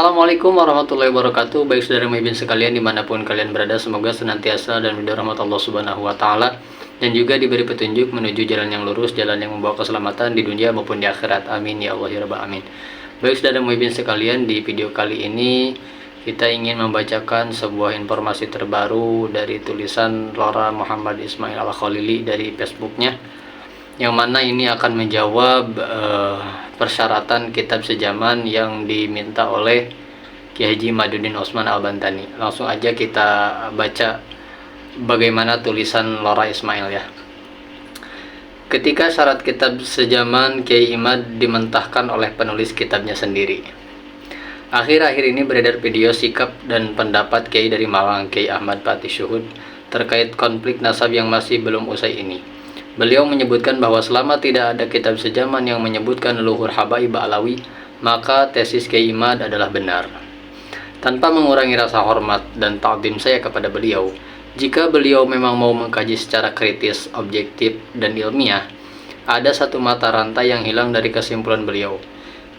Assalamualaikum warahmatullahi wabarakatuh. Baik saudara muhibin sekalian dimanapun kalian berada, semoga senantiasa dan rahmat Allah subhanahu wa ta'ala, dan juga diberi petunjuk menuju jalan yang lurus, jalan yang membawa keselamatan di dunia maupun di akhirat. Amin ya Allah ya rabbal alamin. Baik saudara muhibin sekalian, di video kali ini kita ingin membacakan sebuah informasi terbaru dari tulisan Lora Muhammad Ismail Al-Khalili dari Facebooknya, yang mana ini akan menjawab persyaratan kitab sejaman yang diminta oleh Kiai Haji Maduddin Osman Al-Bantani. Langsung aja kita baca bagaimana tulisan Lora Ismail ya. Ketika syarat kitab sejaman Kiai Imad dimentahkan oleh penulis kitabnya sendiri. Akhir-akhir ini beredar video sikap dan pendapat Kiai dari Malang, Kiai Ahmad Patih Syuhud, terkait konflik nasab yang masih belum usai ini. Beliau menyebutkan bahwa selama tidak ada kitab sejaman yang menyebutkan leluhur Habaib Alawi, maka tesis Kiai Imad adalah benar. Tanpa mengurangi rasa hormat dan ta'zim saya kepada beliau, jika beliau memang mau mengkaji secara kritis, objektif, dan ilmiah, ada satu mata rantai yang hilang dari kesimpulan beliau.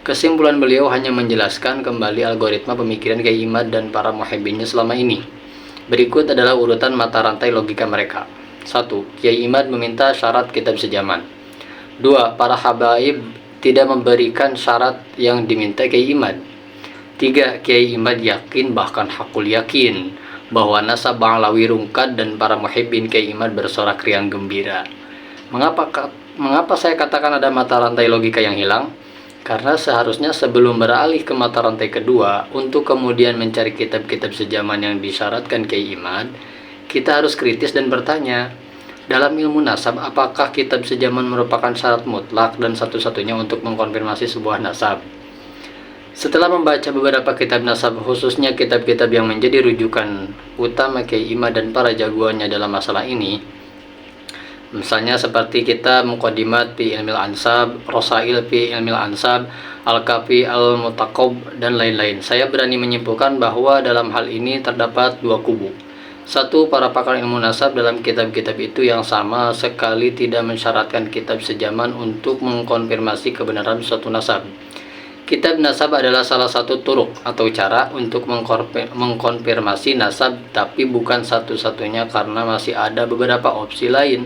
Kesimpulan beliau hanya menjelaskan kembali algoritma pemikiran Kiai Imad dan para muhibbinnya selama ini. Berikut adalah urutan mata rantai logika mereka. 1. Kiai Imad meminta syarat kitab sejaman. 2. Para habaib tidak memberikan syarat yang diminta Kiai Imad. 3. Kiai Imad yakin, bahkan hakul yakin, bahwa nasab Ba'alawi rungkat dan para muhibbin Kiai Imad bersorak riang gembira. Mengapa saya katakan ada mata rantai logika yang hilang? Karena seharusnya sebelum beralih ke mata rantai kedua, untuk kemudian mencari kitab-kitab sejaman yang disyaratkan Kiai Imad, kita harus kritis dan bertanya, dalam ilmu nasab, apakah kitab sejaman merupakan syarat mutlak dan satu-satunya untuk mengkonfirmasi sebuah nasab? Setelah membaca beberapa kitab nasab, khususnya kitab-kitab yang menjadi rujukan utama Kiai Imad dan para jagoannya dalam masalah ini, misalnya seperti kitab Muqaddimat fi Ilmil Ansab, Rosail fi Ilmil Ansab, Al-Kafi Al-Mutaqab, dan lain-lain, saya berani menyimpulkan bahwa dalam hal ini terdapat dua kubu. 1. Para pakar ilmu nasab dalam kitab-kitab itu yang sama sekali tidak mensyaratkan kitab sejaman untuk mengkonfirmasi kebenaran suatu nasab. Kitab nasab adalah salah satu turuk atau cara untuk mengkonfirmasi nasab, tapi bukan satu-satunya karena masih ada beberapa opsi lain,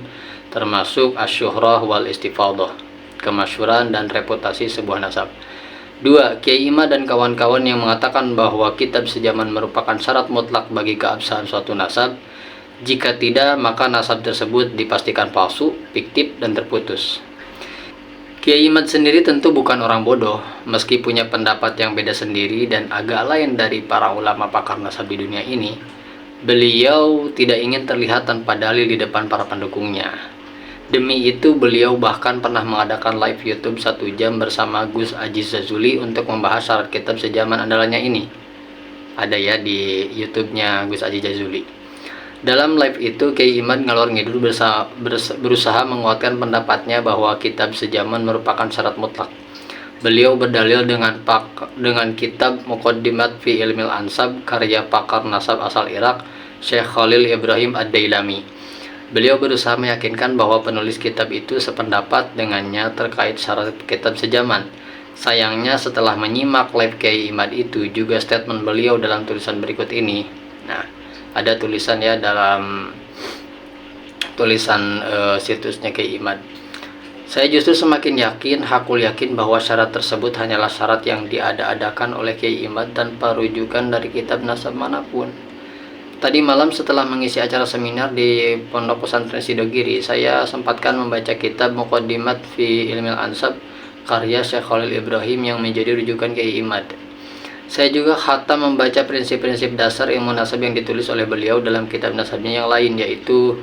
termasuk asyuhrah wal istifadah, kemasyhuran dan reputasi sebuah nasab. 2. Kiai Imad dan kawan-kawan yang mengatakan bahwa kitab sejaman merupakan syarat mutlak bagi keabsahan suatu nasab. Jika tidak, maka nasab tersebut dipastikan palsu, fiktif, dan terputus. Kiai Imad sendiri tentu bukan orang bodoh, meski punya pendapat yang beda sendiri dan agak lain dari para ulama pakar nasab di dunia ini. Beliau tidak ingin terlihat tanpa dalil di depan para pendukungnya. Demi itu, beliau bahkan pernah mengadakan live YouTube 1 jam bersama Gus Aziz Jazuli untuk membahas syarat kitab sejaman andalannya ini. Ada ya di YouTube-nya Gus Aziz Jazuli. Dalam live itu, Kiai Imad ngalor ngidul berusaha menguatkan pendapatnya bahwa kitab sejaman merupakan syarat mutlak. Beliau berdalil dengan kitab Muqaddimat fi Ilmil Ansab karya pakar nasab asal Irak, Syekh Khalil Ibrahim Ad-Dailami. Beliau berusaha meyakinkan bahwa penulis kitab itu sependapat dengannya terkait syarat kitab sejaman. Sayangnya setelah menyimak live Kiai Imad itu, juga statement beliau dalam tulisan berikut ini. Nah, ada tulisan ya dalam tulisan situsnya Kiai Imad. Saya justru semakin yakin, hakul yakin bahwa syarat tersebut hanyalah syarat yang diada-adakan oleh Kiai Imad tanpa rujukan dari kitab nasab manapun. Tadi malam setelah mengisi acara seminar di Pondok Pesantren Sidogiri, saya sempatkan membaca kitab Muqaddimat fi Ilmil Ansab karya Syekh Khalil Ibrahim yang menjadi rujukan Kiai Imad. Saya juga khatam membaca prinsip-prinsip dasar ilmu nasab yang ditulis oleh beliau dalam kitab nasabnya yang lain, yaitu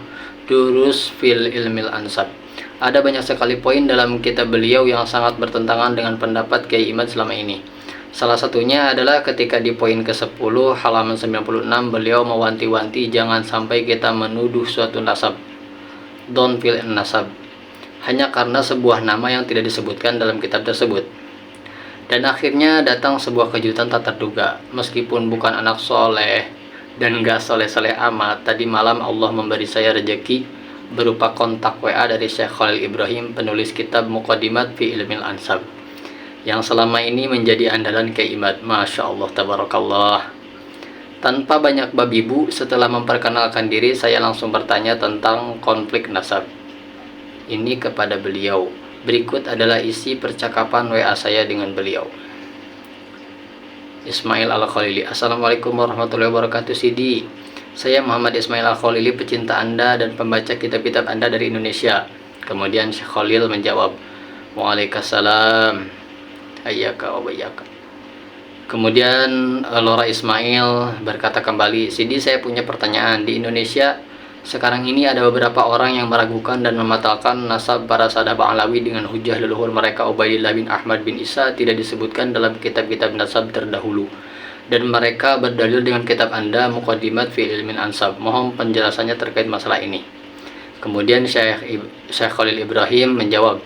Durus fil Ilmil Ansab. Ada banyak sekali poin dalam kitab beliau yang sangat bertentangan dengan pendapat Kiai Imad selama ini. Salah satunya adalah ketika di poin ke-10 halaman 96 beliau mewanti-wanti jangan sampai kita menuduh suatu nasab, don't feel nasab, hanya karena sebuah nama yang tidak disebutkan dalam kitab tersebut. Dan akhirnya datang sebuah kejutan tak terduga. Meskipun bukan anak soleh dan gak soleh-soleh amat, tadi malam Allah memberi saya rejeki berupa kontak WA dari Syekh Khalil Ibrahim, penulis kitab Muqaddimat fi Ilmil Ansab. yang selama ini menjadi andalan Kiai Imad. Masya Allah, tabarakallah. Tanpa banyak babi bu, setelah memperkenalkan diri, saya langsung bertanya tentang konflik nasab ini kepada beliau. Berikut adalah isi percakapan WA saya dengan beliau. Ismail Al-Khalili. Assalamualaikum warahmatullahi wabarakatuh Sidi. Saya Muhammad Ismail Al-Khalili, pecinta Anda dan pembaca kitab-kitab Anda dari Indonesia. Kemudian Syekh Khalil menjawab, Waalaikumsalam, hayyaka wa bayyaka. Kemudian Lora Ismail berkata kembali, Sidi, saya punya pertanyaan. Di Indonesia sekarang ini ada beberapa orang yang meragukan dan membatalkan nasab para sahabat Alawi dengan hujah leluhur mereka Ubaidillah bin Ahmad bin Isa tidak disebutkan dalam kitab-kitab nasab terdahulu, dan mereka berdalil dengan kitab Anda Muqaddimat fi Ilmin Ansab. Mohon penjelasannya terkait masalah ini. Kemudian Syekh Khalil Ibrahim menjawab,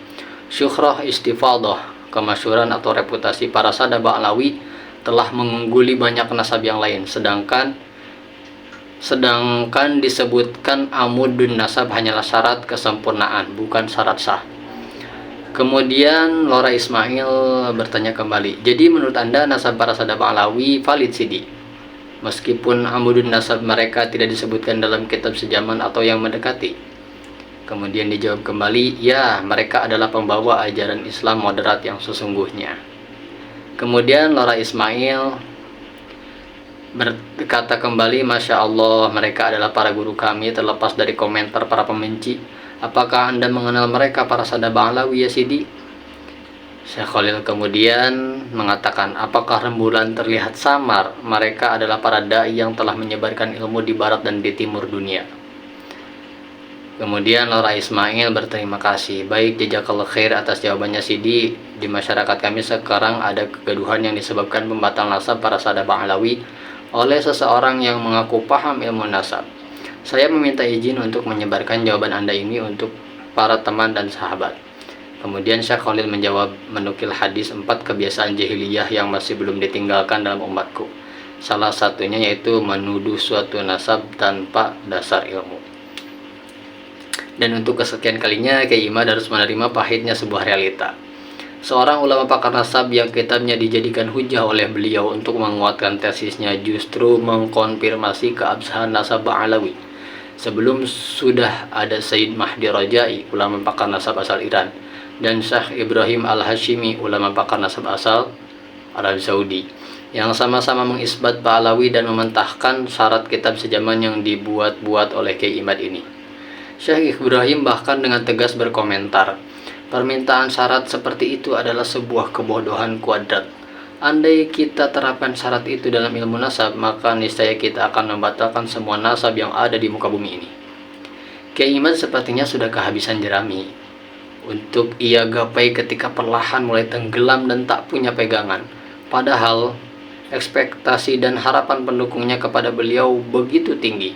syukhrah istifadah, kemasyhuran atau reputasi para sahabat Alawi telah mengungguli banyak nasab yang lain, sedangkan disebutkan amudun nasab hanyalah syarat kesempurnaan, bukan syarat sah. Kemudian Lora Ismail bertanya kembali, jadi menurut Anda nasab para sahabat Alawi valid Sidi, meskipun amudun nasab mereka tidak disebutkan dalam kitab sejaman atau yang mendekati? Kemudian dijawab kembali, ya, mereka adalah pembawa ajaran Islam moderat yang sesungguhnya. Kemudian Lora Ismail berkata kembali, Masya Allah, mereka adalah para guru kami, terlepas dari komentar para pembenci. Apakah Anda mengenal mereka, para sahabat Alawi ya Sidi? Syekh Khalil kemudian mengatakan, apakah rembulan terlihat samar? Mereka adalah para da'i yang telah menyebarkan ilmu di barat dan di timur dunia. Kemudian Lora Ismail berterima kasih. Baik, jazakallah khair atas jawabannya Sidi. Di masyarakat kami sekarang ada kegaduhan yang disebabkan pembatal nasab para sahabat Alawi oleh seseorang yang mengaku paham ilmu nasab. Saya meminta izin untuk menyebarkan jawaban Anda ini untuk para teman dan sahabat. Kemudian Syekh Khalil menjawab, menukil hadis 4 kebiasaan jahiliyah yang masih belum ditinggalkan dalam umatku. Salah satunya yaitu menuduh suatu nasab tanpa dasar ilmu. Dan untuk kesekian kalinya, Kiai Imad harus menerima pahitnya sebuah realita. Seorang ulama pakar nasab yang kitabnya dijadikan hujah oleh beliau untuk menguatkan tesisnya justru mengkonfirmasi keabsahan nasab Alawi. Sebelum sudah ada Sayyid Mahdi Rajai, ulama pakar nasab asal Iran, dan Syekh Ibrahim Al-Hashimi, ulama pakar nasab asal Arab Saudi, yang sama-sama mengisbat Alawi dan mementahkan syarat kitab sejaman yang dibuat-buat oleh Kiai Imad ini. Syekh Ibrahim bahkan dengan tegas berkomentar, permintaan syarat seperti itu adalah sebuah kebodohan kuadrat. Andai kita terapkan syarat itu dalam ilmu nasab, maka niscaya kita akan membatalkan semua nasab yang ada di muka bumi ini. Kiai Imad sepertinya sudah kehabisan jerami untuk ia gapai ketika perlahan mulai tenggelam dan tak punya pegangan. Padahal ekspektasi dan harapan pendukungnya kepada beliau begitu tinggi.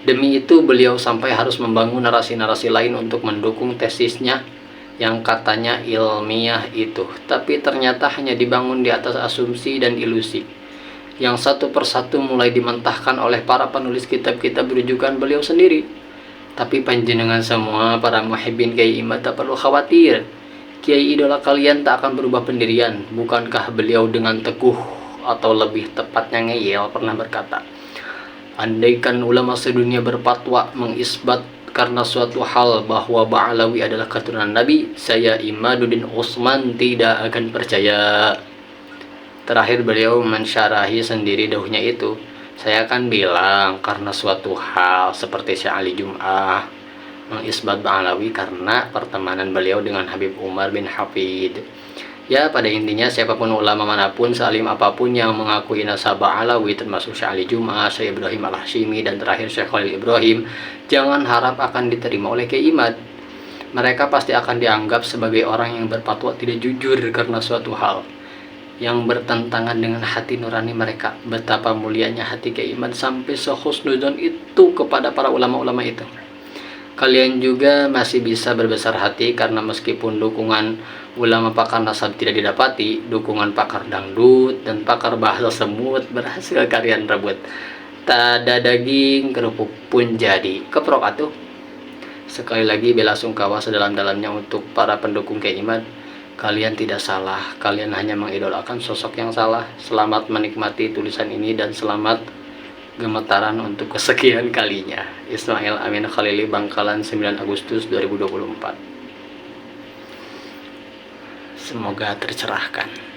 Demi itu beliau sampai harus membangun narasi-narasi lain untuk mendukung tesisnya yang katanya ilmiah itu, tapi ternyata hanya dibangun di atas asumsi dan ilusi yang satu persatu mulai dimentahkan oleh para penulis kitab-kitab rujukan beliau sendiri. Tapi panjenengan semua para muhibbin Kiai Imad tak perlu khawatir, Kiai idola kalian tak akan berubah pendirian. Bukankah beliau dengan teguh atau lebih tepatnya ngeyel pernah berkata, andaikan ulama sedunia berfatwa mengisbat karena suatu hal bahwa Ba'alawi adalah keturunan Nabi, saya Imaduddin Utsman tidak akan percaya. Terakhir beliau mensyarahi sendiri dahulunya itu, saya akan bilang karena suatu hal seperti Syekh Ali Jum'ah mengisbat Ba'alawi karena pertemanan beliau dengan Habib Umar bin Hafid. Ya, pada intinya siapapun ulama manapun, salim apapun yang mengakui nasab Alawi, termasuk Syekh Ali Jum'ah, Syekh Ibrahim Al-Hashimi, dan terakhir Syekh Khalil Ibrahim, jangan harap akan diterima oleh Kiai Imad. Mereka pasti akan dianggap sebagai orang yang berfatwa tidak jujur karena suatu hal yang bertentangan dengan hati nurani mereka. Betapa mulianya hati Kiai Imad sampai sehusnudzon itu kepada para ulama-ulama itu. Kalian juga masih bisa berbesar hati karena meskipun dukungan ulama pakar nasab tidak didapati, dukungan pakar dangdut dan pakar bahasa semut berhasil kalian rebut. Tak ada daging, kerupuk pun jadi. Keprok atuh. Sekali lagi bela sungkawa sedalam-dalamnya untuk para pendukung Kiai Imad. Kalian tidak salah, kalian hanya mengidolakan sosok yang salah. Selamat menikmati tulisan ini dan selamat gemetaran untuk kesekian kalinya. Ismail Amin Khalili, Bangkalan, 9 Agustus 2024. Semoga tercerahkan.